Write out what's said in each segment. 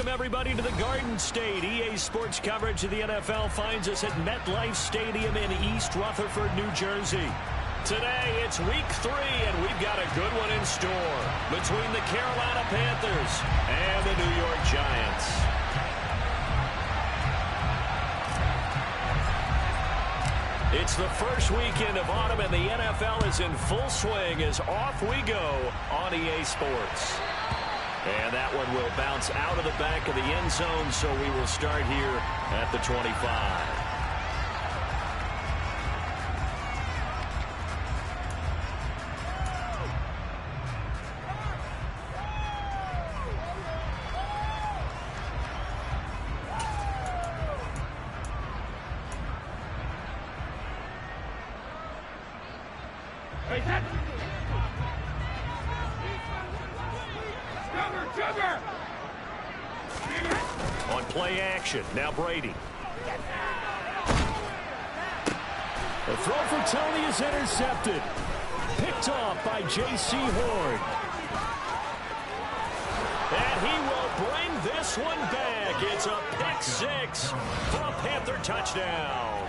Welcome, everybody, to the Garden State. EA Sports coverage of the NFL finds us at MetLife Stadium in East Rutherford, New Jersey. Today, it's week 3, and we've got a good one in store between the Carolina Panthers and the New York Giants. It's the first weekend of autumn, and the NFL is in full swing as off we go on EA Sports. And that one will bounce out of the back of the end zone, so we will start here at the 25. On play action, now Brady. The throw for Tony is intercepted. Picked off by J.C. Horn. And he will bring this one back. It's a pick 6 for a Panther touchdown.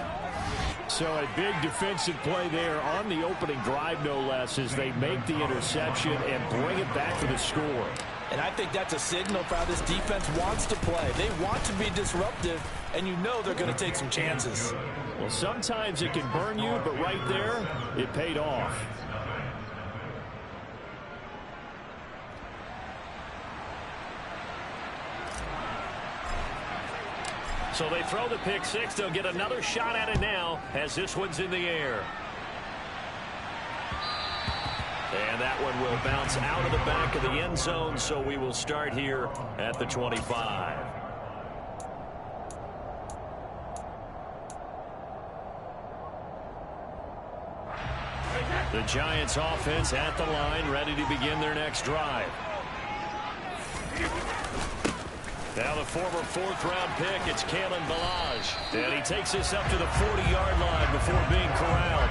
So a big defensive play there on the opening drive, no less, as they make the interception and bring it back for the score. And I think that's a signal for how this defense wants to play. They want to be disruptive, and you know they're going to take some chances. Well, sometimes it can burn you, but right there, it paid off. So they throw the pick 6. They'll get another shot at it now as this one's in the air. And that one will bounce out of the back of the end zone, so we will start here at the 25. The Giants offense at the line, ready to begin their next drive. Now the former 4th-round pick, it's Kalen Ballage. And he takes this up to the 40-yard line before being corralled.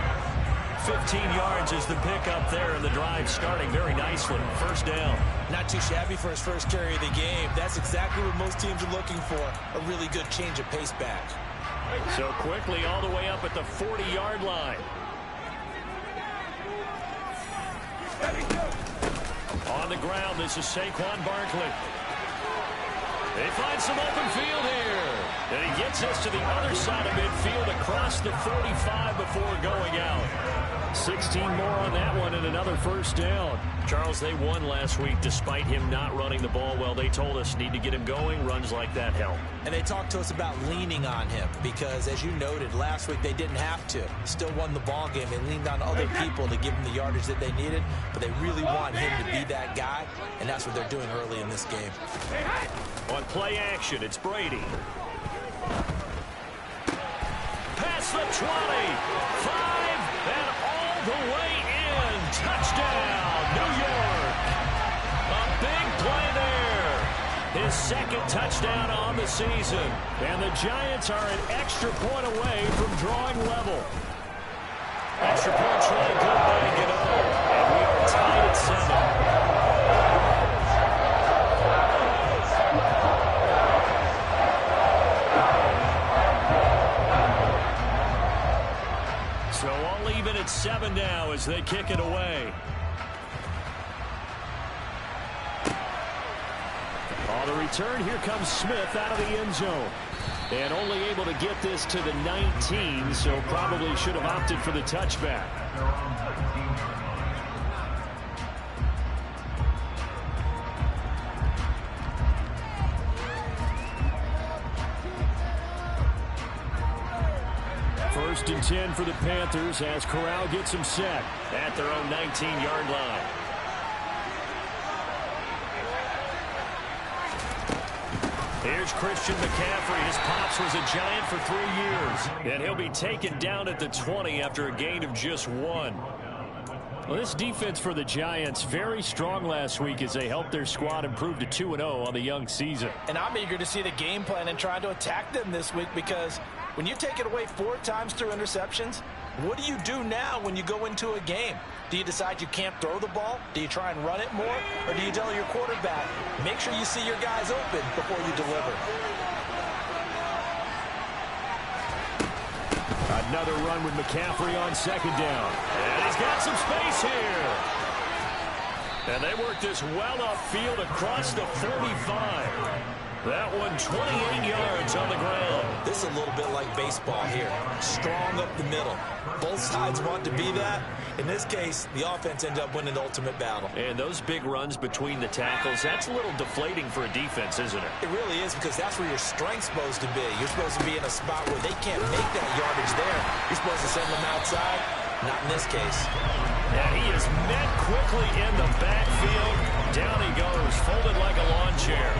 15 yards is the pick up there, and the drive starting very nicely. First down. Not too shabby for his first carry of the game. That's exactly what most teams are looking for, a really good change of pace back. So quickly all the way up at the 40-yard line. On the ground, this is Saquon Barkley. They find some open field here. And he gets us to the other side of midfield across the 45 before going out. 16 more on that one and another first down. Charles, they won last week despite him not running the ball well. They told us need to get him going. Runs like that help. And they talked to us about leaning on him because, as you noted, last week they didn't have to. Still won the ball game. They leaned on other people to give him the yardage that they needed, but they really want him to be that guy, and that's what they're doing early in this game. On play action, it's Brady. Past the 20, 5, and all the way in. Touchdown, New York. A big play there. His second touchdown on the season. And the Giants are an extra point away from drawing level. Extra point try, good bang it up. And we are tied at 7. So all even at 7 now as they kick it away. On the return, here comes Smith out of the end zone. And only able to get this to the 19, so probably should have opted for the touchback. First and 10 for the Panthers as Corral gets them set at their own 19-yard line. Here's Christian McCaffrey. His pops was a Giant for 3 years. And he'll be taken down at the 20 after a gain of just 1. Well, this defense for the Giants, very strong last week as they helped their squad improve to 2-0 on the young season. And I'm eager to see the game plan and trying to attack them this week because when you take it away 4 times through interceptions, What do you do now when you go into a game? Do you decide you can't throw the ball? Do you try and run it more? Or do you tell your quarterback, make sure you see your guys open before you deliver? Another run with McCaffrey on second down. And he's got some space here. And they work this well upfield across the 45. That one 28 yards on the ground. This is a little bit like baseball here. Strong up the middle. Both sides want to be that. In this case, the offense ended up winning the ultimate battle. And those big runs between the tackles, that's a little deflating for a defense, isn't it? It really is, because that's where your strength's supposed to be. You're supposed to be in a spot where they can't make that yardage there. You're supposed to send them outside. Not in this case. And he is met quickly in the backfield. Down he goes, folded like a lawn chair.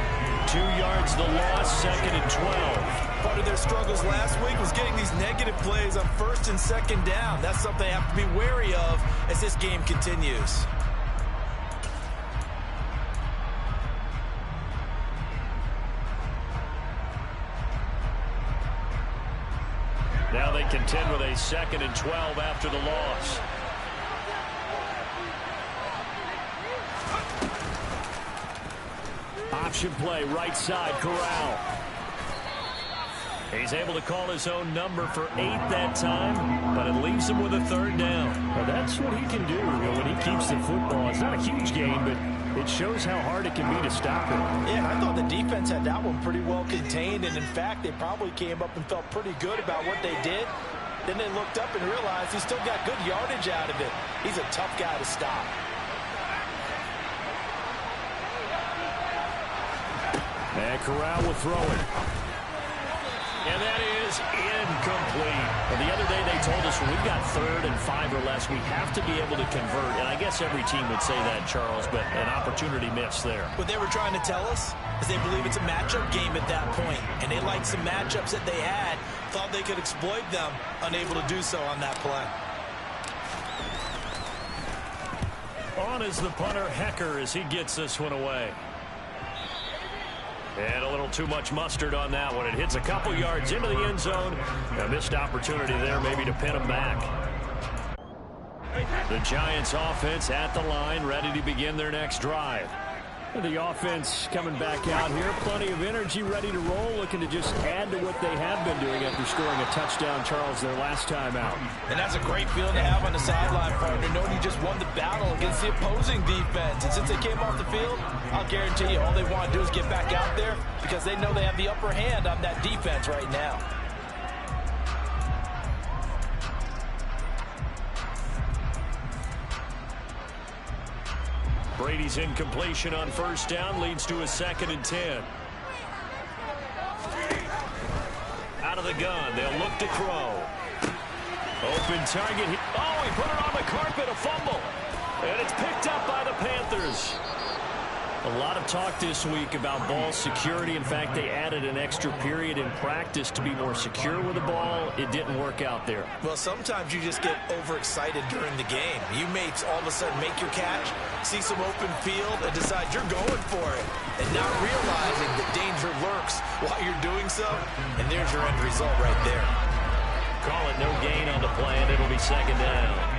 2 yards the loss, second and 12. Part of their struggles last week was getting these negative plays on first and second down. That's something they have to be wary of as this game continues. Now they contend with a second and 12 after the loss. Option play, right side, Corral. He's able to call his own number for 8 that time, but it leaves him with a third down. Well, that's what he can do, when he keeps the football. It's not a huge gain, but it shows how hard it can be to stop him. Yeah, I thought the defense had that one pretty well contained, and in fact, they probably came up and felt pretty good about what they did. Then they looked up and realized he still got good yardage out of it. He's a tough guy to stop. And Corral will throw it. And that is incomplete. And the other day they told us when we've got 3rd and 5 or less, we have to be able to convert. And I guess every team would say that, Charles, but an opportunity missed there. What they were trying to tell us is they believe it's a matchup game at that point. And they liked some matchups that they had, thought they could exploit them, unable to do so on that play. On is the punter, Hecker, as he gets this one away. And a little too much mustard on that one. It hits a couple yards into the end zone. A missed opportunity there maybe to pin him back. The Giants offense at the line, ready to begin their next drive. The offense coming back out here. Plenty of energy, ready to roll, looking to just add to what they have been doing after scoring a touchdown, Charles, their last time out. And that's a great feeling to have on the sideline, partner, knowing you just won the battle against the opposing defense. And since they came off the field, I'll guarantee you all they want to do is get back out there because they know they have the upper hand on that defense right now. Brady's incompletion on first down leads to a 2nd and 10. Out of the gun, they'll look to throw. Open target. Oh, he put it on the carpet, a fumble. And it's picked up by the Panthers. A lot of talk this week about ball security. In fact, they added an extra period in practice to be more secure with the ball. It didn't work out there. Well, sometimes you just get overexcited during the game. You may all of a sudden make your catch, see some open field, and decide you're going for it, and not realizing that danger lurks while you're doing so. And there's your end result right there. Call it no gain on the play, and it'll be 2nd down.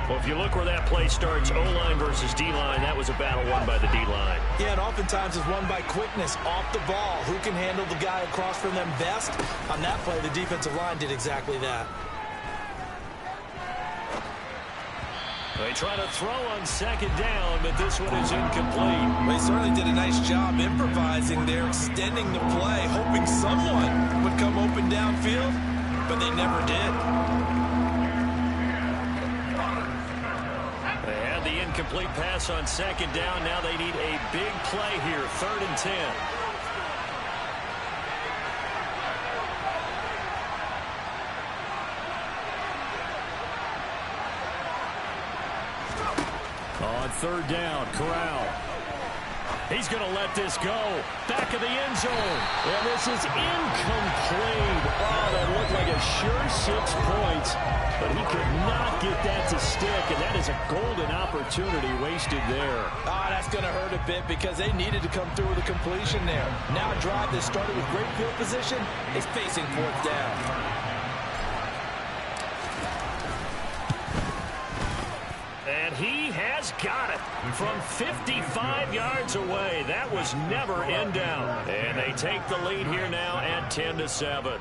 Well, if you look where that play starts, O-line versus D-line, that was a battle won by the D-line. Yeah, and oftentimes it's won by quickness off the ball. Who can handle the guy across from them best? On that play, the defensive line did exactly that. They try to throw on 2nd down, but this one is incomplete. Well, they certainly did a nice job improvising there, extending the play, hoping someone would come open downfield, but they never did. The incomplete pass on 2nd down. Now they need a big play here. 3rd and 10. On 3rd down, Corral. He's going to let this go. Back of the end zone. And this is incomplete. Oh, that looked like a sure 6 points. But he could not get that to stick. And that is a golden opportunity wasted there. That's going to hurt a bit because they needed to come through with a completion there. Now a drive that started with great field position is facing 4th down. just got it from 55 yards away. That was never in doubt. And they take the lead here now at 10-7.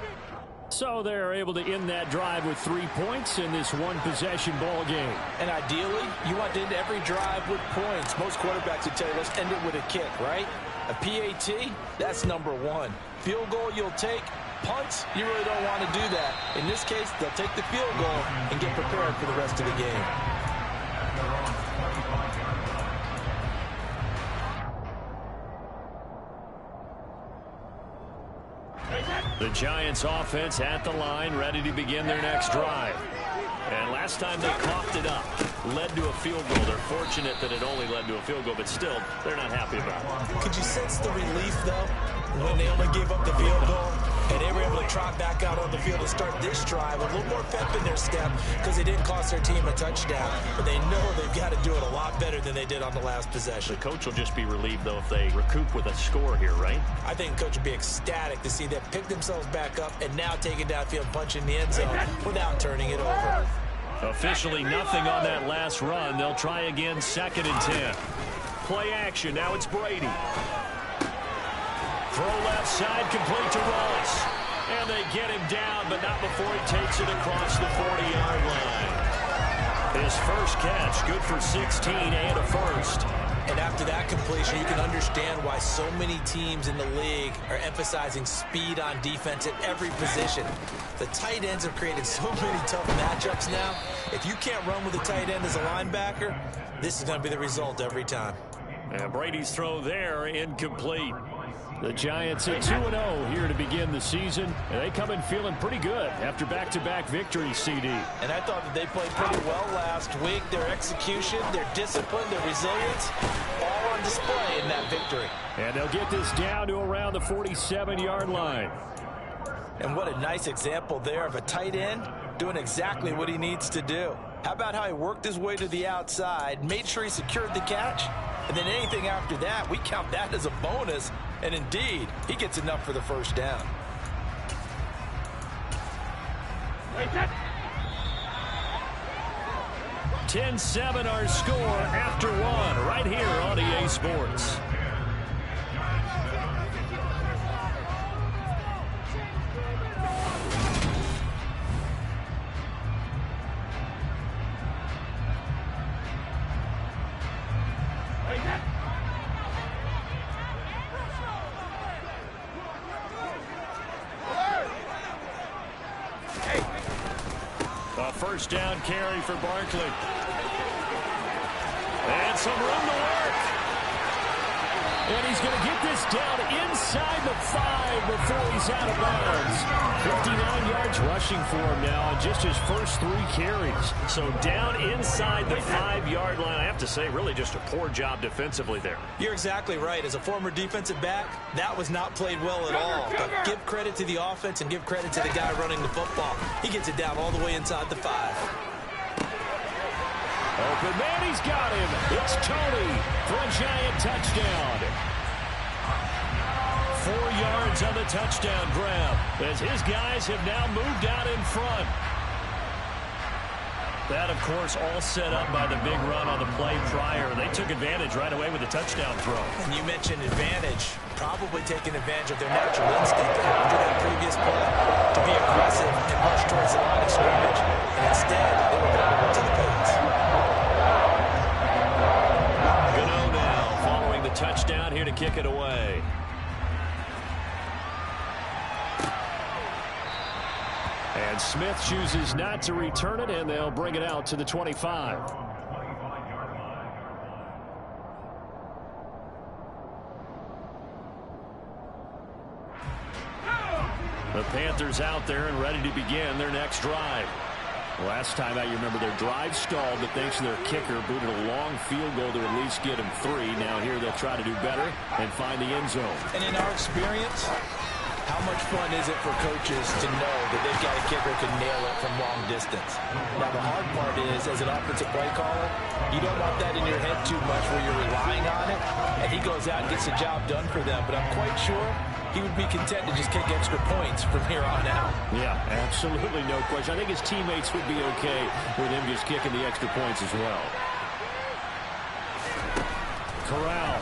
So they're able to end that drive with 3 points in this one-possession ball game. And ideally, you want to end every drive with points. Most quarterbacks would tell you, let's end it with a kick, right? A PAT, that's number one. Field goal you'll take. Punts, you really don't want to do that. In this case, they'll take the field goal and get prepared for the rest of the game. The Giants offense at the line, ready to begin their next drive. And last time they coughed it up, led to a field goal. They're fortunate that it only led to a field goal, but still, they're not happy about it. Could you sense the relief, though, when they only gave up the field goal? And they were able to trot back out on the field and start this drive with a little more pep in their step because they didn't cost their team a touchdown. But they know they've got to do it a lot better than they did on the last possession. The coach will just be relieved, though, if they recoup with a score here, right? I think the coach will be ecstatic to see them pick themselves back up and now take it downfield, punch in the end zone without turning it over. Officially nothing on that last run. They'll try again, 2nd and 10. Play action. Now it's Brady. Throw left side, complete to Ross. And they get him down, but not before he takes it across the 40-yard line. His first catch, good for 16 and a first. And after that completion, you can understand why so many teams in the league are emphasizing speed on defense at every position. The tight ends have created so many tough matchups now. If you can't run with a tight end as a linebacker, this is going to be the result every time. And Brady's throw there, incomplete. The Giants at 2-0 here to begin the season, and they come in feeling pretty good after back-to-back victories, CD. And I thought that they played pretty well last week. Their execution, their discipline, their resilience, all on display in that victory. And they'll get this down to around the 47-yard line. And what a nice example there of a tight end doing exactly what he needs to do. How about how he worked his way to the outside, made sure he secured the catch, and then anything after that, we count that as a bonus. And indeed, he gets enough for the first down. Wait, 10-7 our score after one right here on EA Sports. First down carry for Barkley. And some room to work. And he's going to get this down inside the 5 before he's out of bounds. 59 yards rushing for him now on just his first 3 carries. So down inside the 5-yard line. I have to say, really just a poor job defensively there. You're exactly right. As a former defensive back, that was not played well at all. But give credit to the offense and give credit to the guy running the football. He gets it down all the way inside the 5. Open man, he's got him. It's Tony for a Giant touchdown. 4 yards on the touchdown grab as his guys have now moved out in front. That, of course, all set up by the big run on the play prior. They took advantage right away with the touchdown throw. And you mentioned advantage. Probably taking advantage of their natural instinct after that previous play to be aggressive and rush towards the line of scrimmage. And instead, they were able to the pass. Gano now following the touchdown here to kick it away. And Smith chooses not to return it, and they'll bring it out to the 25. The Panthers out there and ready to begin their next drive. Last time out, you remember their drive stalled, but thanks to their kicker, booted a long field goal to at least get him 3. Now here they'll try to do better and find the end zone. And in our experience, how much fun is it for coaches to know that they've got a kicker who can nail it from long distance? Now, the hard part is, as an offensive play caller, you don't want that in your head too much where you're relying on it, and he goes out and gets the job done for them. But I'm quite sure he would be content to just kick extra points from here on out. Yeah, absolutely no question. I think his teammates would be okay with him just kicking the extra points as well. Corral.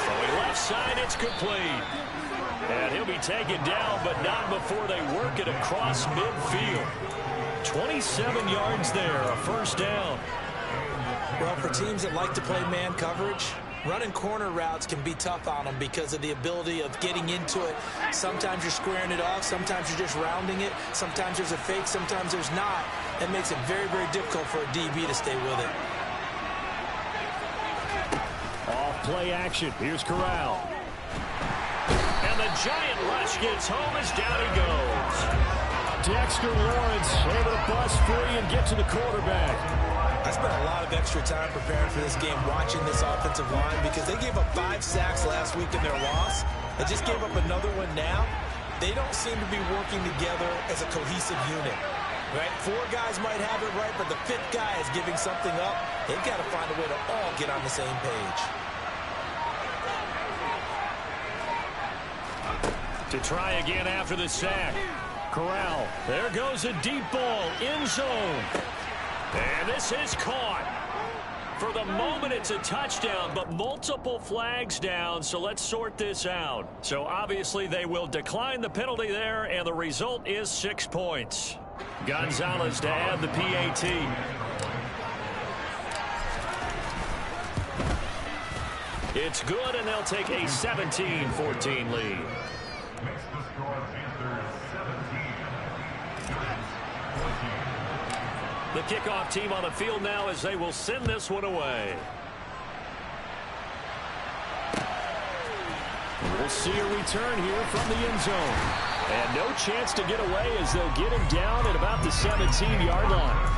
Throwing left side, it's complete. And he'll be taken down, but not before they work it across midfield. 27 yards there, a first down. Well, for teams that like to play man coverage, running corner routes can be tough on them because of the ability of getting into it. Sometimes you're squaring it off. Sometimes you're just rounding it. Sometimes there's a fake. Sometimes there's not. That makes it very, very difficult for a DB to stay with it. Off play action. Here's Corral. And the giant rush gets home as down he goes. Dexter Lawrence able to bust free and get to the quarterback. I spent a lot of extra time preparing for this game watching this offensive line because they gave up 5 sacks last week in their loss. They just gave up another one now. They don't seem to be working together as a cohesive unit. Right? 4 guys might have it right, but the 5th guy is giving something up. They've got to find a way to all get on the same page. To try again after the sack. Corral. There goes a deep ball. End zone. And this is caught. For the moment, it's a touchdown, but multiple flags down, so let's sort this out. So obviously they will decline the penalty there, and the result is 6 points. Gonzalez to add the PAT. It's good, and they'll take a 17-14 lead. The kickoff team on the field now as they will send this one away. We'll see a return here from the end zone. And no chance to get away as they'll get him down at about the 17-yard line.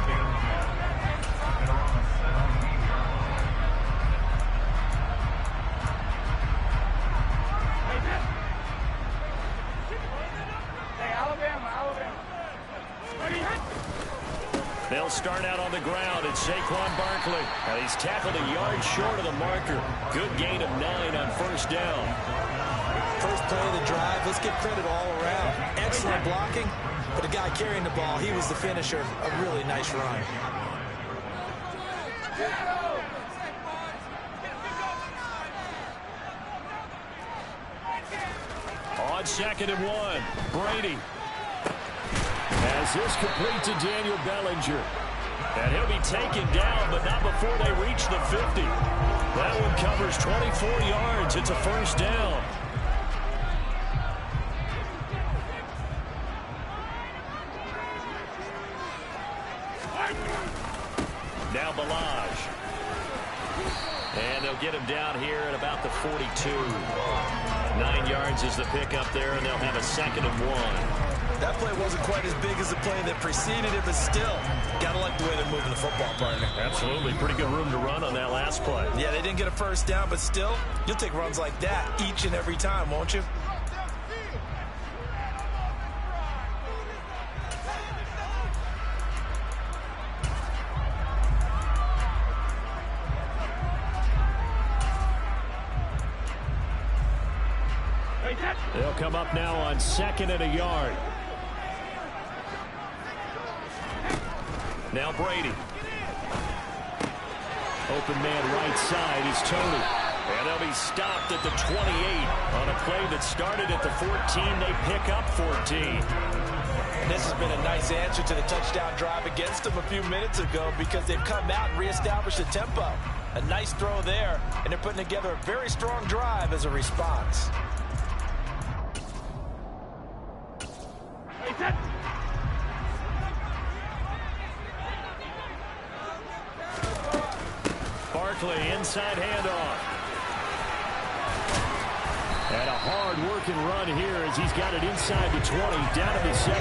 They'll start out on the ground. It's Saquon Barkley. And he's tackled a yard short of the marker. Good gain of 9 on first down. First play of the drive, let's give credit all around. Excellent blocking, but the guy carrying the ball, he was the finisher. A really nice run. On 2nd and 1, Brady. As this complete to Daniel Bellinger. And he'll be taken down, but not before they reach the 50. That one covers 24 yards. It's a first down. Now Balaj. And they'll get him down here at about the 42. 9 yards is the pickup there, and they'll have a 2nd and 1. That play wasn't quite as big as the play that preceded it, but still, gotta like the way they're moving the football, partner. Absolutely. Pretty good room to run on that last play. Yeah, they didn't get a first down, but still, you'll take runs like that each and every time, won't you? They'll come up now on 2nd and a yard. Now Brady. Open man right side is Tony. And they'll be stopped at the 28 on a play that started at the 14. They pick up 14. This has been a nice answer to the touchdown drive against them a few minutes ago because they've come out and reestablished the tempo. A nice throw there, and they're putting together a very strong drive as a response. Barkley, inside handoff. And a hard-working run here as he's got it inside the 20, down to the 17.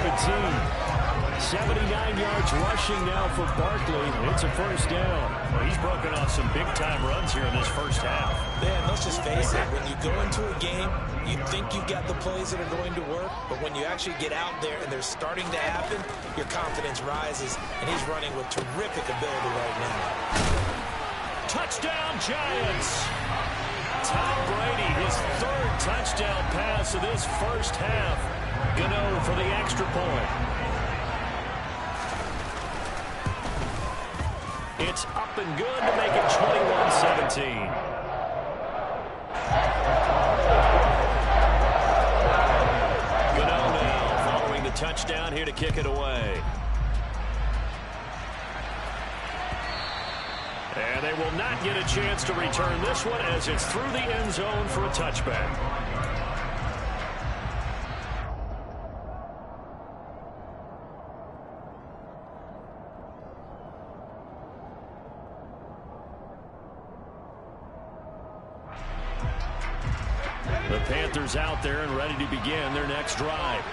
79 yards rushing now for Barkley. It's a first down. Well, he's broken off some big-time runs here in this first half. Man, let's just face it. When you go into a game, you think you've got the plays that are going to work, but when you actually get out there and they're starting to happen, your confidence rises, and he's running with terrific ability right now. Touchdown, Giants! Tom Brady, his 3rd touchdown pass of this first half. Gano for the extra point. It's up and good to make it 21-17. Touchdown here to kick it away. And they will not get a chance to return this one as it's through the end zone for a touchback. The Panthers out there and ready to begin their next drive.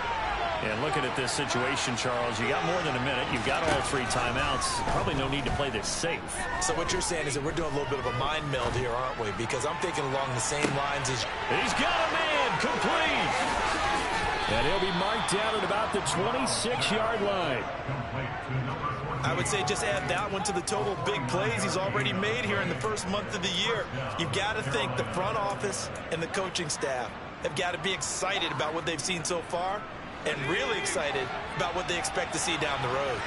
And looking at this situation, Charles, you got more than a minute. You've got all 3 timeouts. Probably no need to play this safe. So what you're saying is that we're doing a little bit of a mind meld here, aren't we? Because I'm thinking along the same lines as... He's got a man complete. And he'll be marked down at about the 26-yard line. I would say just add that one to the total big plays he's already made here in the first month of the year. You've got to think the front office and the coaching staff have got to be excited about what they've seen so far, and really excited about what they expect to see down the road.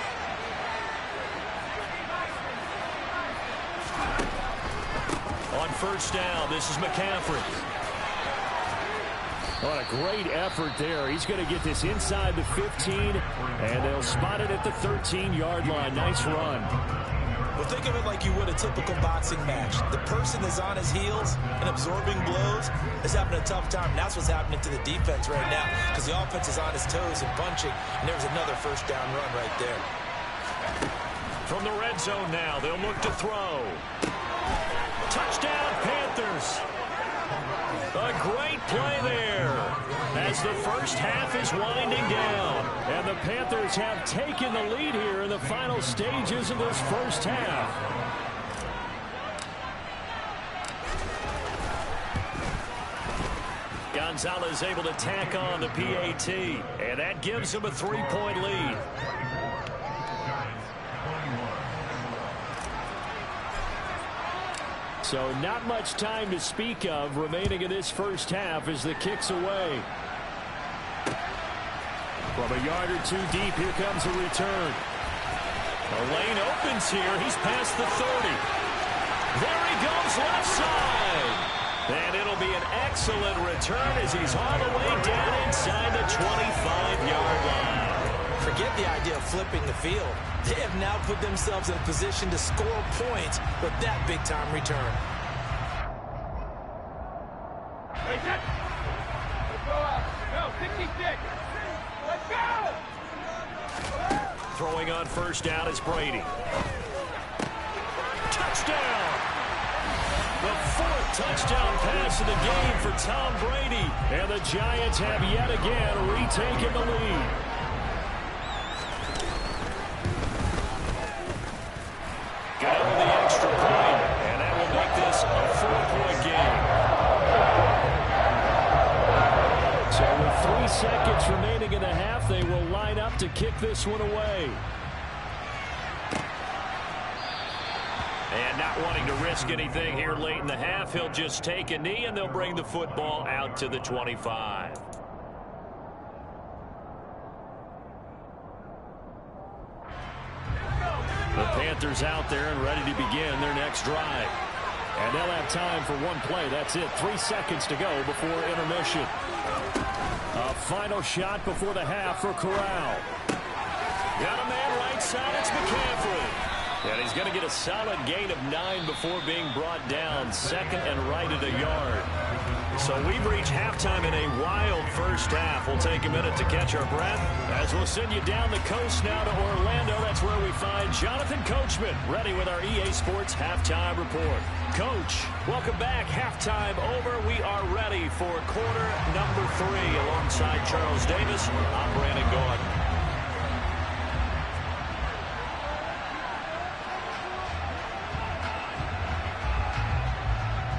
On first down, this is McCaffrey. What a great effort there. He's going to get this inside the 15, and they'll spot it at the 13-yard line. Nice run. Well, think of it like you would a typical boxing match. The person is on his heels and absorbing blows is having a tough time. And that's what's happening to the defense right now, because the offense is on his toes and punching, and there's another first down run right there. From the red zone now, they'll look to throw. Touchdown, Panthers. A great play there as the first half is winding down. And the Panthers have taken the lead here in the final stages of this first half. Gonzalez able to tack on the PAT, and that gives him a 3-point lead. So not much time to speak of remaining in this first half as the kick's away. From a yard or 2 deep, here comes a return. The lane opens here. He's past the 30. There he goes left side. And it'll be an excellent return as he's all the way down inside the 25-yard line. Forget the idea of flipping the field. They have now put themselves in a position to score points with that big-time return. Let's go, 66. Let's go! Throwing on first down is Brady. Touchdown! The 4th touchdown pass of the game for Tom Brady. And the Giants have yet again retaken the lead. Got over the extra point, and that will make this a 4-point game. So with 3 seconds remaining in the half, they will line up to kick this one away. And not wanting to risk anything here late in the half, he'll just take a knee, and they'll bring the football out to the 25. The Panthers out there and ready to begin their next drive. And they'll have time for 1 play. That's it. 3 seconds to go before intermission. A final shot before the half for Corral. Got a man right side. It's McCaffrey. And he's going to get a solid gain of 9 before being brought down. Second and right at a yard. So we've reached halftime in a wild first half. We'll take a minute to catch our breath as we'll send you down the coast now to Orlando. That's where we find Jonathan Coachman ready with our EA Sports Halftime Report. Coach, welcome back. Halftime over. We are ready for quarter number 3 alongside Charles Davis. I'm Brandon Gordon.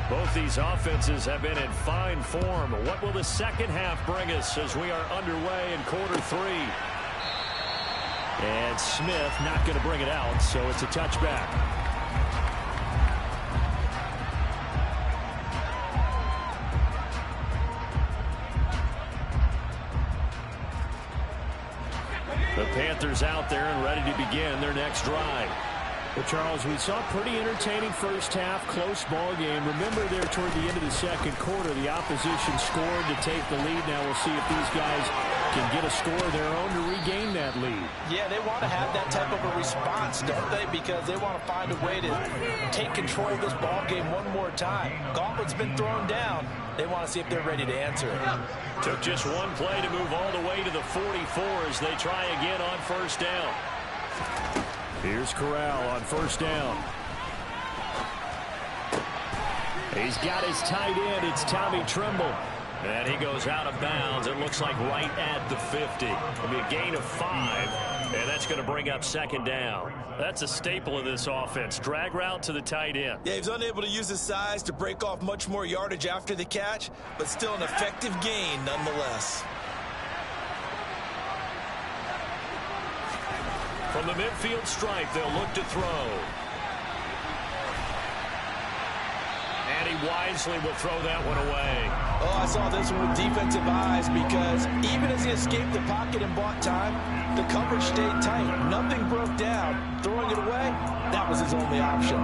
Both these offenses have been in fine form. What will the second half bring us as we are underway in quarter 3? And Smith not going to bring it out, so it's a touchback. The Panthers out there and ready to begin their next drive. Well, Charles, we saw a pretty entertaining first half, close ball game. Remember there toward the end of the second quarter, the opposition scored to take the lead. Now we'll see if these guys can get a score of their own to regain that lead. Yeah, they want to have that type of a response, don't they? Because they want to find a way to take control of this ball game one more time. Gauntlet's been thrown down. They want to see if they're ready to answer it. Took just one play to move all the way to the 44 as they try again on first down. Here's Corral on first down. He's got his tight end. It's Tommy Tremble. And he goes out of bounds. It looks like right at the 50. It'll be a gain of 5. And that's going to bring up second down. That's a staple of this offense. Drag route to the tight end. Yeah, he's unable to use his size to break off much more yardage after the catch, but still an effective gain nonetheless. From the midfield stripe, they'll look to throw. And he wisely will throw that one away. Oh, I saw this one with defensive eyes because even as he escaped the pocket and bought time, the coverage stayed tight. Nothing broke down. Throwing it away, that was his only option.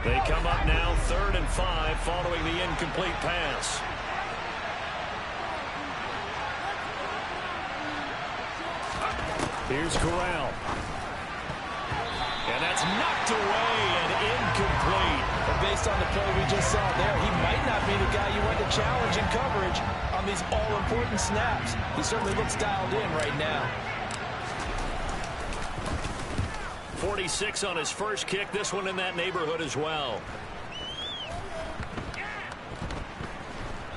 They come up now 3rd and 5 following the incomplete pass. Here's Corral. And that's knocked away and incomplete. But based on the play we just saw there, he might not be the guy you want to challenge in coverage on these all-important snaps. He certainly looks dialed in right now. 46 on his first kick. This one in that neighborhood as well.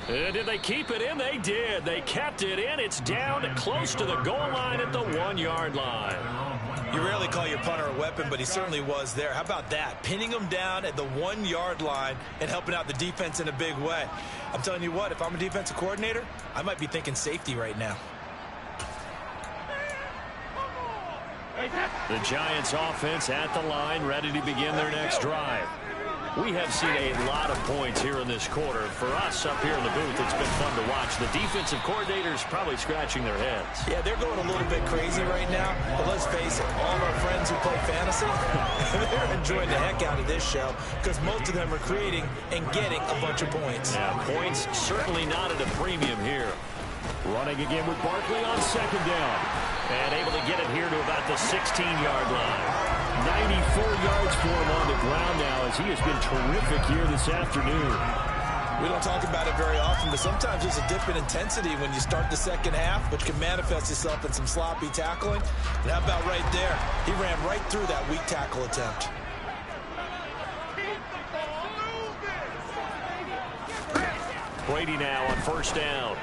Did they keep it in? They did. They kept it in. It's down close to the goal line at the 1-yard line. You rarely call your punter a weapon, but he certainly was there. How about that? Pinning him down at the 1-yard line and helping out the defense in a big way. I'm telling you what, if I'm a defensive coordinator, I might be thinking safety right now. The Giants offense at the line, ready to begin their next drive. We have seen a lot of points here in this quarter. For us up here in the booth, it's been fun to watch. The defensive coordinators probably scratching their heads. Yeah, they're going a little bit crazy right now. But let's face it, all of our friends who play fantasy, they're enjoying the heck out of this show because most of them are creating and getting a bunch of points. Yeah, points certainly not at a premium here. Running again with Barkley on second down. And able to get it here to about the 16-yard line. 94 yards for him on the ground now as he has been terrific here this afternoon. We don't talk about it very often, but sometimes there's a dip in intensity when you start the second half, which can manifest itself in some sloppy tackling. And how about right there? He ran right through that weak tackle attempt. Brady now on first down.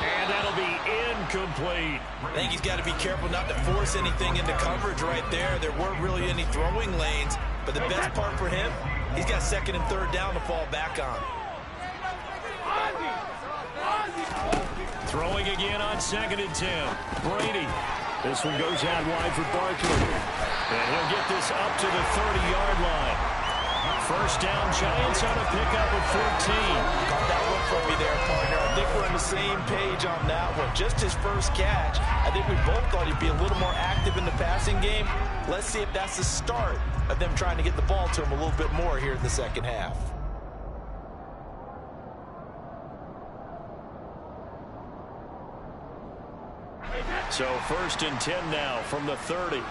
And that'll be incomplete. I think he's got to be careful not to force anything into coverage right there. There weren't really any throwing lanes, but the best part for him, he's got 2nd and 3rd down to fall back on. Throwing again on 2nd and 10. Brady. This one goes out wide for Barkley. And he'll get this up to the 30-yard line. First down, Giants on a pickup of 14. Got that look from me there, partner. I think we're on the same page on that one. Just his first catch. I think we both thought he'd be a little more active in the passing game. Let's see if that's the start of them trying to get the ball to him a little bit more here in the second half. So 1st and 10 now from the 30.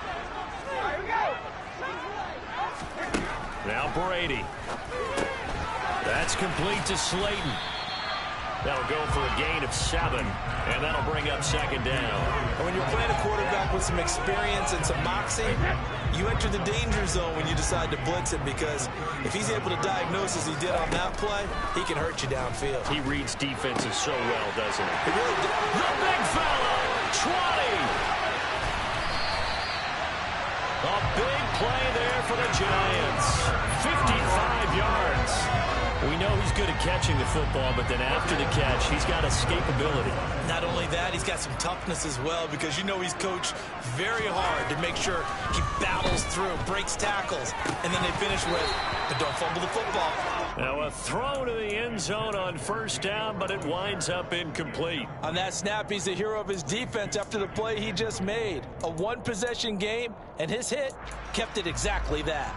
Now Brady. That's complete to Slayton. That'll go for a gain of 7, and that'll bring up 2nd down. And when you're playing a quarterback with some experience and some moxie, you enter the danger zone when you decide to blitz him, because if he's able to diagnose as he did on that play, he can hurt you downfield. He reads defenses so well, doesn't he? He really does. The big fella, 20. A big play there for the Giants. 55 yards. We know he's good at catching the football, but then after the catch, he's got escapability. Not only that, he's got some toughness as well, because you know he's coached very hard to make sure he battles through, breaks tackles, and then they finish with, but don't fumble the football. Now a throw to the end zone on first down, but it winds up incomplete. On that snap, he's the hero of his defense after the play he just made. A one-possession game, and his hit kept it exactly that.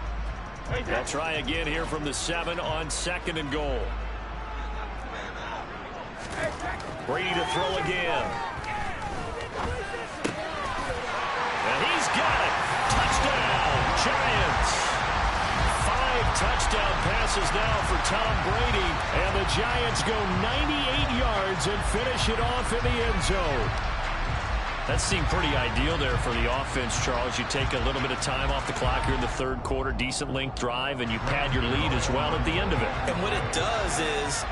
They'll try again here from the 7 on 2nd and goal. Brady to throw again. And he's got it. Touchdown, Giants. 5 touchdown passes now for Tom Brady. And the Giants go 98 yards and finish it off in the end zone. That seemed pretty ideal there for the offense, Charles. You take a little bit of time off the clock here in the 3rd quarter, decent length drive, and you pad your lead as well at the end of it. And what it does is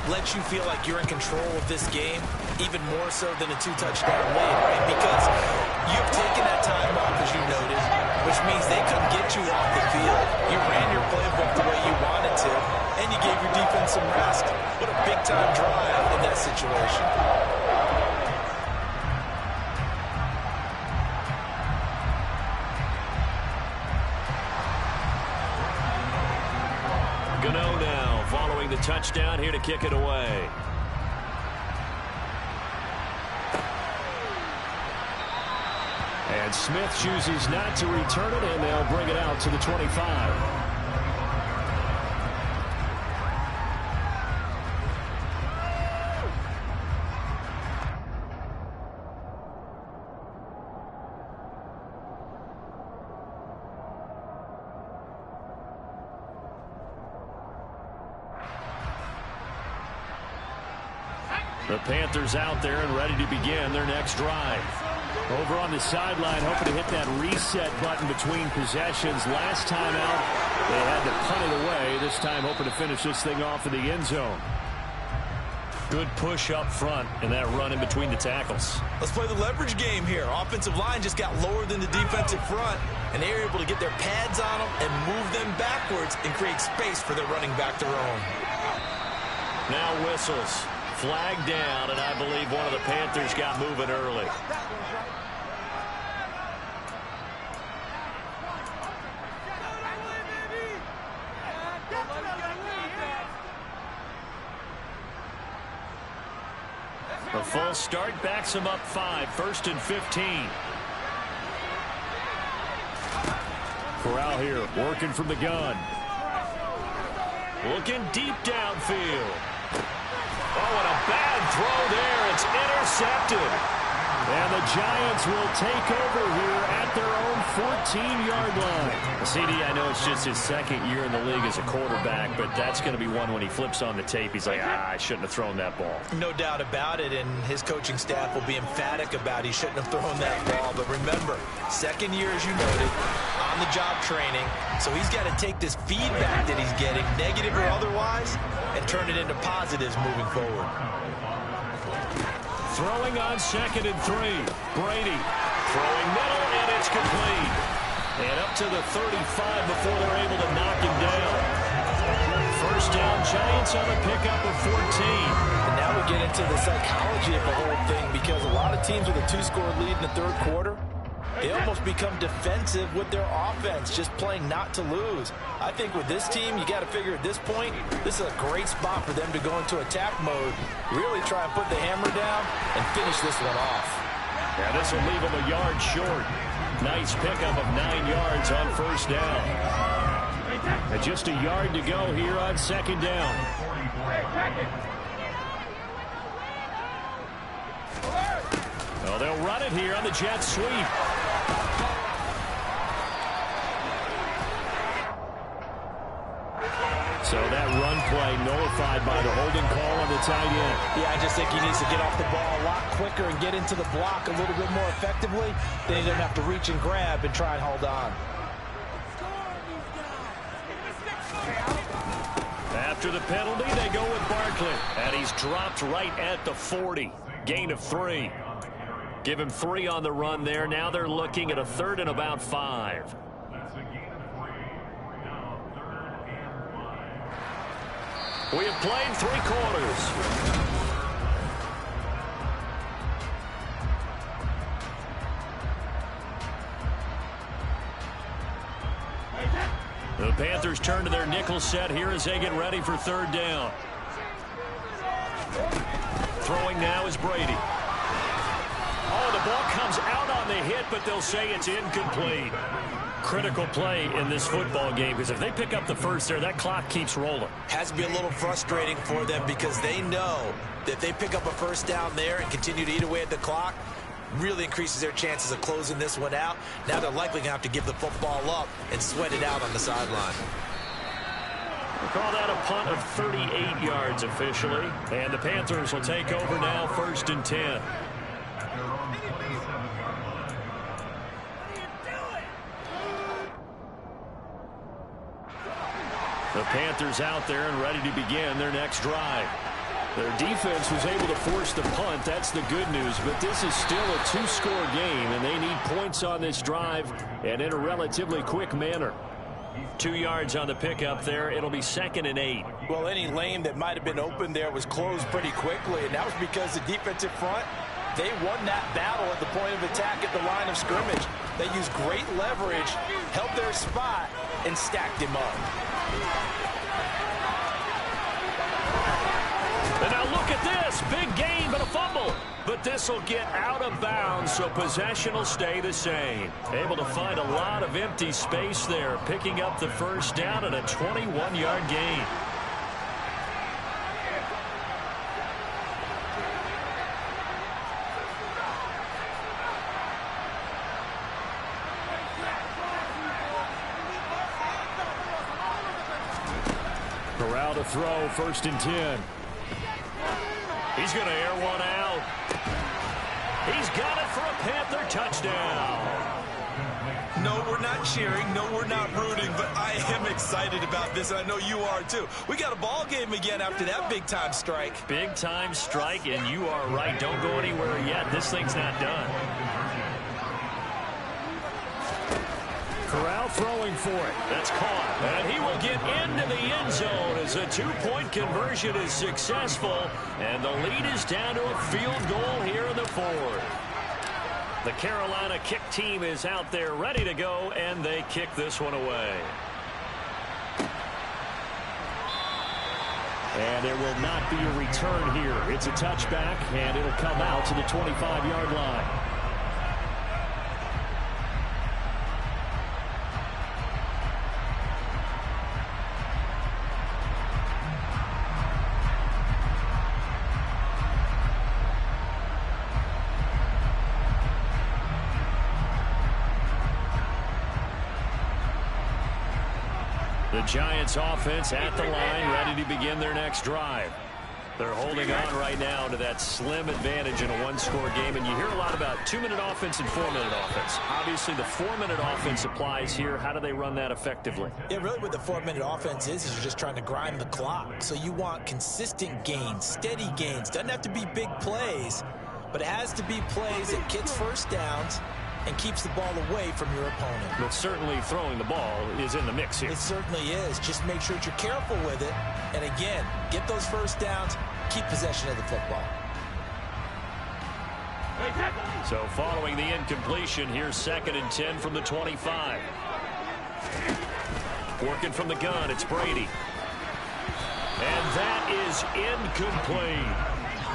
let you feel like you're in control of this game, even more so than a 2-touchdown lead, right? Because you've taken that time off, as you noted, which means they couldn't get you off the field. You ran your playbook the way you wanted to, and you gave your defense some rest. What a big-time drive in that situation. Gano now following the touchdown here to kick it away. And Smith chooses not to return it, and they'll bring it out to the 25. The Panthers out there and ready to begin their next drive. Over on the sideline, hoping to hit that reset button between possessions. Last time out, they had to punt it away. This time, hoping to finish this thing off in the end zone. Good push up front and that run in between the tackles. Let's play the leverage game here. Offensive line just got lower than the defensive front, and they were able to get their pads on them and move them backwards and create space for their running back to roam. Now whistles. Flag down, and I believe one of the Panthers got moving early. A full start backs him up 5, 1st and 15. Corral here, working from the gun. Looking deep downfield. Oh, and a bad throw there. It's intercepted. And the Giants will take over here at their own 14-yard line. CD, I know it's just his 2nd year in the league as a quarterback, but that's going to be one when he flips on the tape. He's like, I shouldn't have thrown that ball. No doubt about it, and his coaching staff will be emphatic about he shouldn't have thrown that ball. But remember, 2nd year, as you noted, on-the-job training, so he's got to take this feedback that he's getting, negative or otherwise, and turn it into positives moving forward. Throwing on 2nd and 3. Brady throwing middle, and it's complete. And up to the 35 before they're able to knock him down. 1st down, Giants on a pickup of 14. And now we get into the psychology of the whole thing, because a lot of teams with a 2-score lead in the 3rd quarter, they almost become defensive with their offense, just playing not to lose. I think with this team, you got to figure at this point, this is a great spot for them to go into attack mode, really try and put the hammer down and finish this one off. Yeah, this will leave them a yard short. Nice pickup of 9 yards on 1st down. And just a yard to go here on 2nd down. Well, they'll run it here on the jet sweep. So that run play nullified by the holding call on the tight end. Yeah, I just think he needs to get off the ball a lot quicker and get into the block a little bit more effectively. Then he doesn't have to reach and grab and try and hold on. After the penalty, they go with Barkley. And he's dropped right at the 40. Gain of 3. Give him 3 on the run there. Now they're looking at a 3rd and about 5. We have played 3 quarters. The Panthers turn to their nickel set here as they get ready for 3rd down. Throwing now is Brady. Oh, the ball comes out on the hit, but they'll say it's incomplete. Critical play in this football game, because if they pick up the first there, that clock keeps rolling. Has to be a little frustrating for them because they know that if they pick up a first down there and continue to eat away at the clock, really increases their chances of closing this one out. Now they're likely going to have to give the football up and sweat it out on the sideline. We'll call that a punt of 38 yards officially. And the Panthers will take over now, 1st and 10. The Panthers out there and ready to begin their next drive. Their defense was able to force the punt. That's the good news. But this is still a 2-score game, and they need points on this drive and in a relatively quick manner. 2 yards on the pickup there. It'll be 2nd and 8. Well, any lane that might have been open there was closed pretty quickly, and that was because the defensive front, they won that battle at the point of attack at the line of scrimmage. They used great leverage, held their spot, and stacked him up. And now look at this. Big gain, but a fumble. But this will get out of bounds, so possession will stay the same. Able to find a lot of empty space there, picking up the first down at a 21-yard gain. Corral to throw, 1st and 10. He's going to air one out. He's got it for a Panther touchdown. No, we're not cheering. No, we're not rooting, but I am excited about this, and I know you are too. We got a ball game again after that big-time strike. Big-time strike, and you are right. Don't go anywhere yet. This thing's not done. Corral throwing for it. That's caught. And he will get into the end zone as a 2-point conversion is successful. And the lead is down to a field goal here in the 4th. The Carolina kick team is out there ready to go, and they kick this one away. And there will not be a return here. It's a touchback, and it'll come out to the 25-yard line. The Giants offense at the line, ready to begin their next drive. They're holding on right now to that slim advantage in a 1-score game, and you hear a lot about 2-minute offense and 4-minute offense. Obviously, the 4-minute offense applies here. How do they run that effectively? Yeah, really what the 4-minute offense is you're just trying to grind the clock. So you want consistent gains, steady gains. Doesn't have to be big plays, but it has to be plays that gets first downs and keeps the ball away from your opponent. But certainly throwing the ball is in the mix here. It certainly is. Just make sure that you're careful with it. And again, get those first downs, keep possession of the football. So following the incompletion, here's 2nd and 10 from the 25. Working from the gun, it's Brady. And that is incomplete.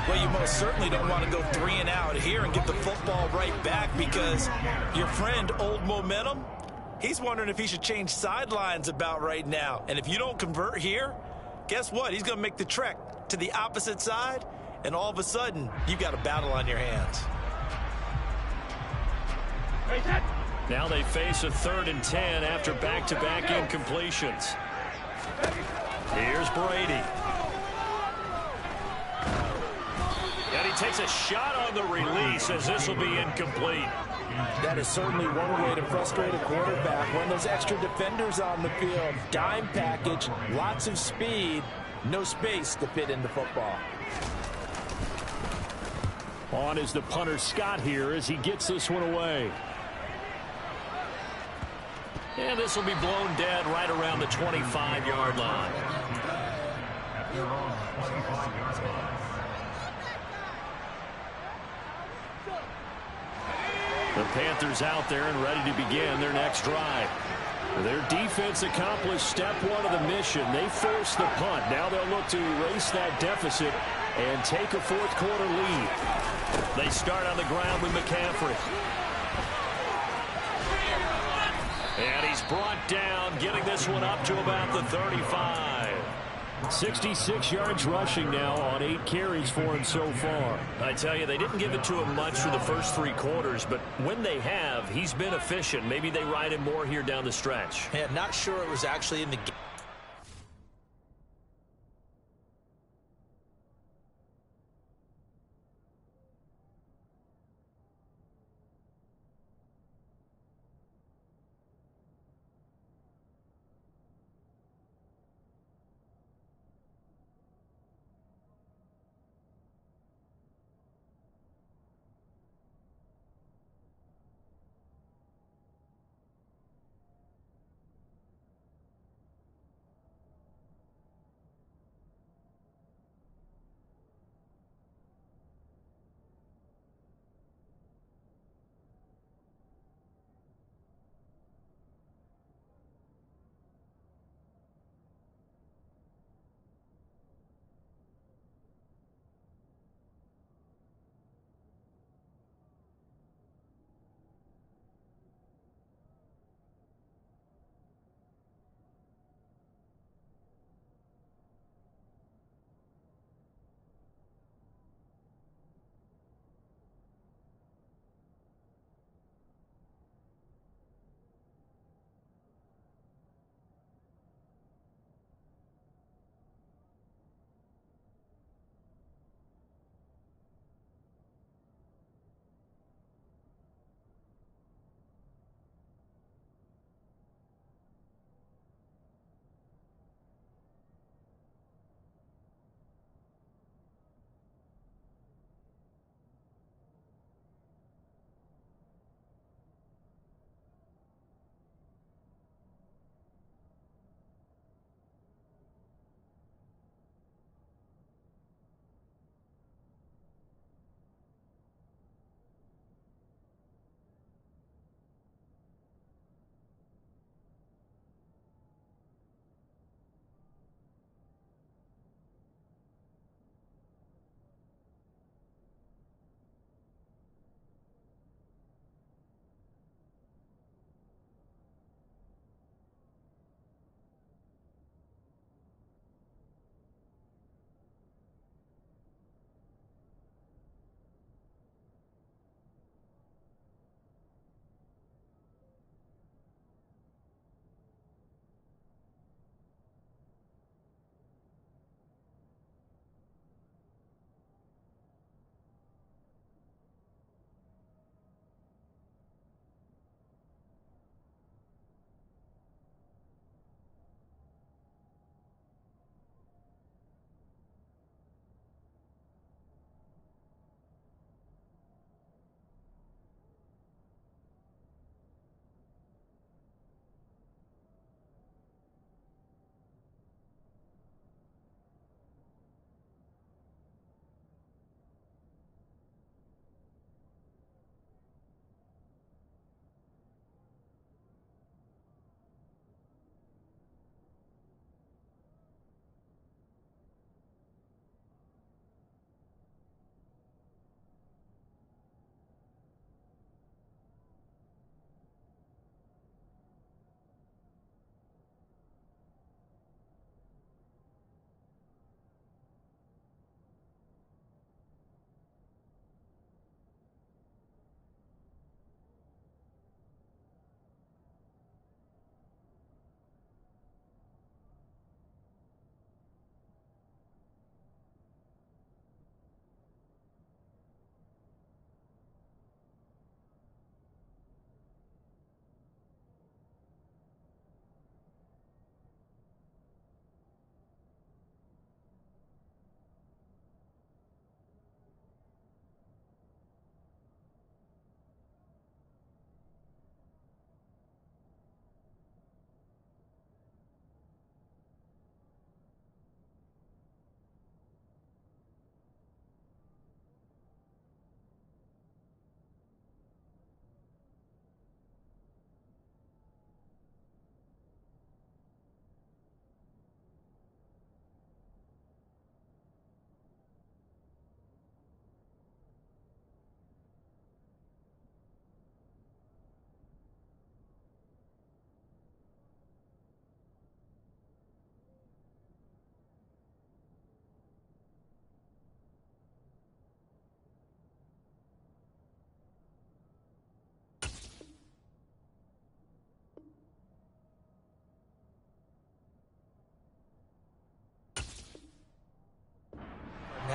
Well, you most certainly don't want to go 3 and out here and get the football right back, because your friend, Old Momentum, he's wondering if he should change sidelines about right now. And if you don't convert here, guess what? He's going to make the trek to the opposite side, and all of a sudden, you've got a battle on your hands. Now they face a 3rd and 10 after back-to-back incompletions. Here's Brady. And he takes a shot on the release as this will be incomplete. That is certainly one way to frustrate a quarterback. When those extra defenders on the field, dime package, lots of speed, no space to fit into football. On is the punter Scott here as he gets this one away. And this will be blown dead right around the 25-yard line. The Panthers out there and ready to begin their next drive. Their defense accomplished step one of the mission. They forced the punt. Now they'll look to erase that deficit and take a fourth quarter lead. They start on the ground with McCaffrey. And he's brought down, getting this one up to about the 35. 66 yards rushing now on 8 carries for him so far. I tell you, they didn't give it to him much for the first 3 quarters, but when they have, he's been efficient. Maybe they ride him more here down the stretch. Yeah, not sure it was actually in the game.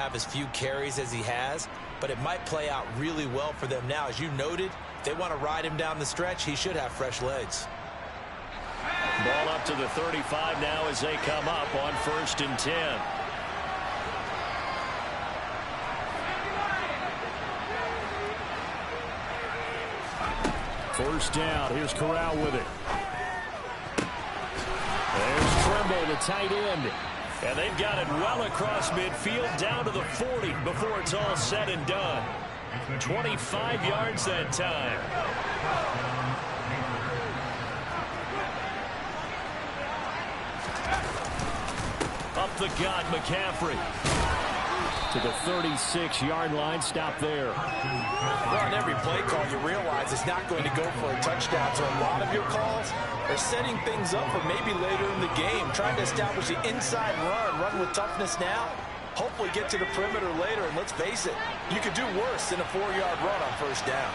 have as few carries as he has, but it might play out really well for them now. As you noted, if they want to ride him down the stretch, he should have fresh legs. Ball up to the 35 now as they come up on 1st and 10. First down. Here's Corral with it. There's Trimble, the tight end. And they've got it well across midfield down to the 40 before it's all said and done. 25 yards that time. Up the gut, McCaffrey. To the 36-yard line, stop there. Well, on every play call, you realize it's not going to go for a touchdown. So a lot of your calls are setting things up for maybe later in the game, trying to establish the inside run with toughness now, hopefully get to the perimeter later. And let's face it, you could do worse than a 4-yard run on first down.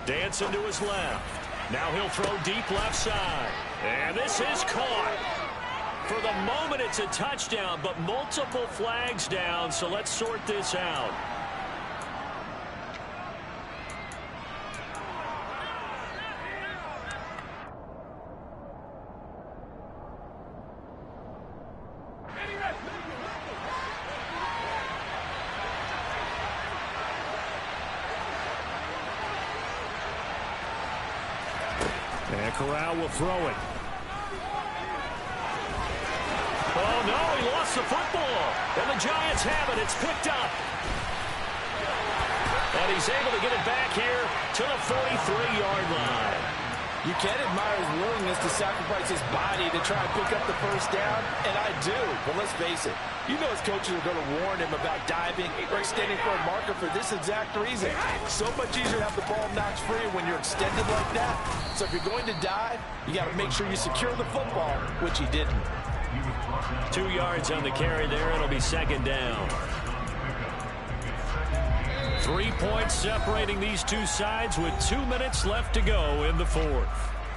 Dancing to his left. Now he'll throw deep left side. And this is caught. For the moment, it's a touchdown, but multiple flags down, so let's sort this out. And Corral will throw it. Oh, no, he lost the football. And the Giants have it. It's picked up. And he's able to get it back here to the 43-yard line. You can admire his willingness to sacrifice his body to try and pick up the first down, and I do. But let's face it, you know his coaches are going to warn him about diving or extending for a marker for this exact reason. So much easier to have the ball knocked free when you're extended like that. So if you're going to dive, you got to make sure you secure the football, which he didn't. 2 yards on the carry there. It'll be second down. 3 points separating these two sides with 2 minutes left to go in the fourth.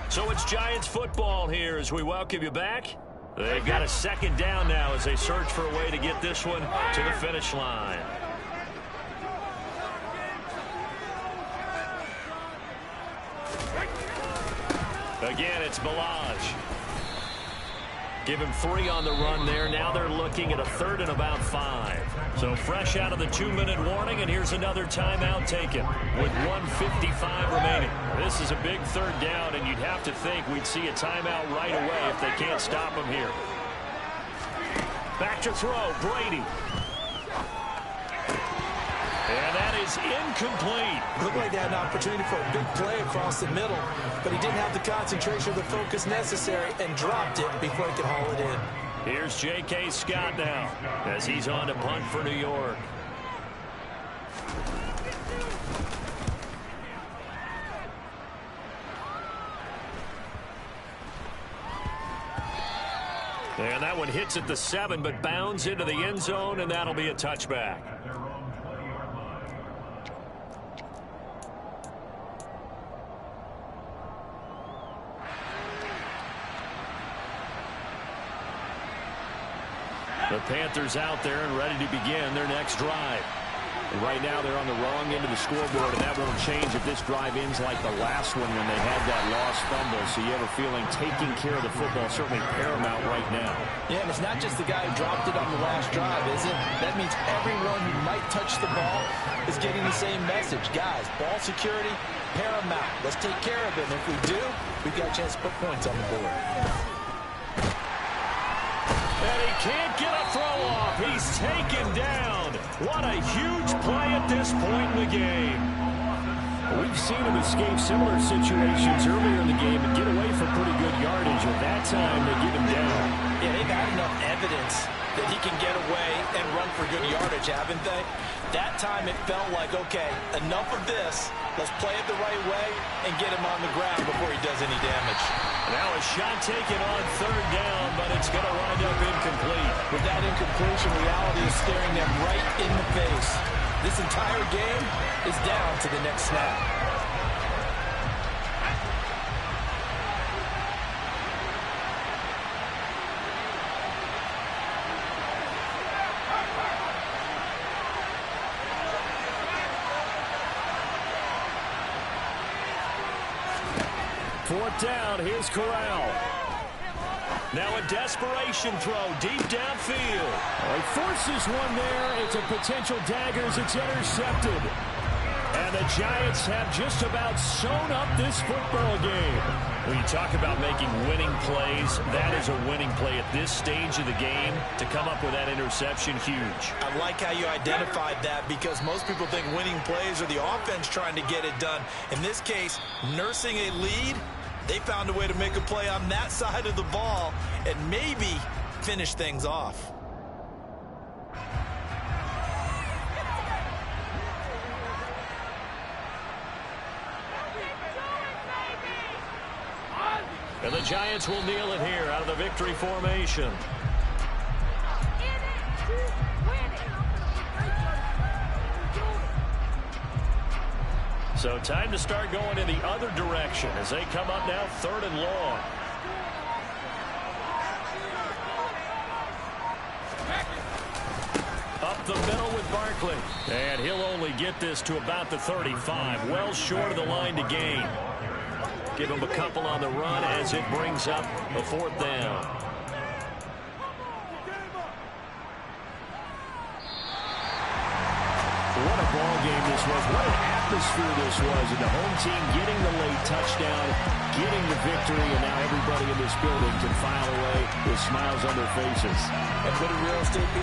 So it's Giants football here as we welcome you back. They've got a second down now as they search for a way to get this one to the finish line. Again, it's Balaj. Give him 3 on the run there. Now they're looking at a 3rd and about 5. So fresh out of the 2-minute warning, and here's another timeout taken with 1:55 remaining. This is a big 3rd down, and you'd have to think we'd see a timeout right away if they can't stop him here. Back to throw, Brady. And that is incomplete. Looked like they had an opportunity for a big play across the middle, but he didn't have the concentration or the focus necessary and dropped it before he could haul it in. Here's J.K. Scott now as he's on to punt for New York. And that one hits at the 7, but bounds into the end zone, and that'll be a touchback. The Panthers out there and ready to begin their next drive. And right now they're on the wrong end of the scoreboard, and that won't change if this drive ends like the last one when they had that lost fumble. So you have a feeling taking care of the football is certainly paramount right now. Yeah, and it's not just the guy who dropped it on the last drive, is it? That means everyone who might touch the ball is getting the same message. Guys, ball security, paramount. Let's take care of it. And if we do, we've got a chance to put points on the board. And he can't get a throw off. He's taken down. What a huge play at this point in the game. We've seen him escape similar situations earlier in the game and get away from pretty good yardage. At that time, they get him down. Yeah, they've had enough evidence that he can get away and run for good yardage, haven't they? That time it felt like, okay, enough of this. Let's play it the right way and get him on the ground before he does any damage. Now a shot taken on 3rd down, but it's going to wind up incomplete. With that incompletion, reality is staring them right in the face. This entire game is down to the next snap. Fourth down, here's Corral. Now a desperation throw deep downfield. He forces one there. It's a potential dagger as it's intercepted. And the Giants have just about sewn up this football game. When you talk about making winning plays, that is a winning play at this stage of the game. To come up with that interception, huge. I like how you identified that because most people think winning plays are the offense trying to get it done. In this case, nursing a lead, they found a way to make a play on that side of the ball and maybe finish things off. And the Giants will kneel it here out of the victory formation. So time to start going in the other direction as they come up now 3rd and long. Up the middle with Barkley. And he'll only get this to about the 35. Well short of the line to gain. Give him a couple on the run as it brings up a 4th down. What a ball game this was. What an atmosphere this was. And the home team getting the late touchdown, getting the victory, and now everybody in this building can file away with smiles on their faces. And what a real estate